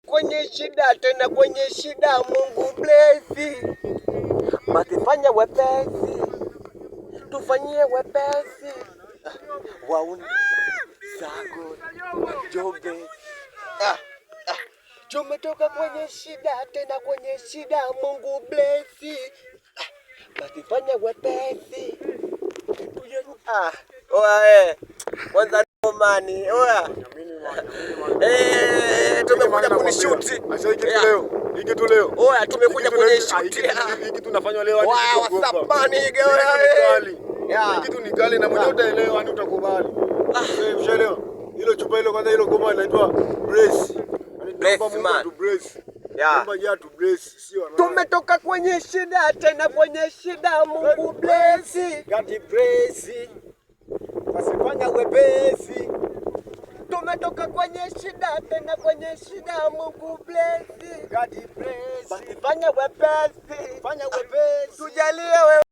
kwenye shida, tena kwenye shida, Mungu bless. Basi fanya wepesi, tufanyie wepesi. Wauni zako Jobe. Tumetoka kwenye shida, tena kwenye shida, Mungu bless. Basi fanya wepesi. Oya kwanza mani. Oya. Tumekuja kunishuti. Hiki tu leo. Oya tumekuja kwenye shuti. Hiki tunafanywa leo hadi wow, sapani hiki tu ni kali na mwenyewe utaelewa hadi utakubali. Mshaelewa? Hilo chupa hilo kwanza hilo goma linaitwa Brace. Brace. Tumetoka kwenye shida tena kwenye shida, Mungu bless. God bless. Wasifanya wepesi. Tumetoka kwenye shida tena kwenye shida, Mungu bless. God bless. Wasifanya wepesi. Fanya wepesi. Tujalie wewe.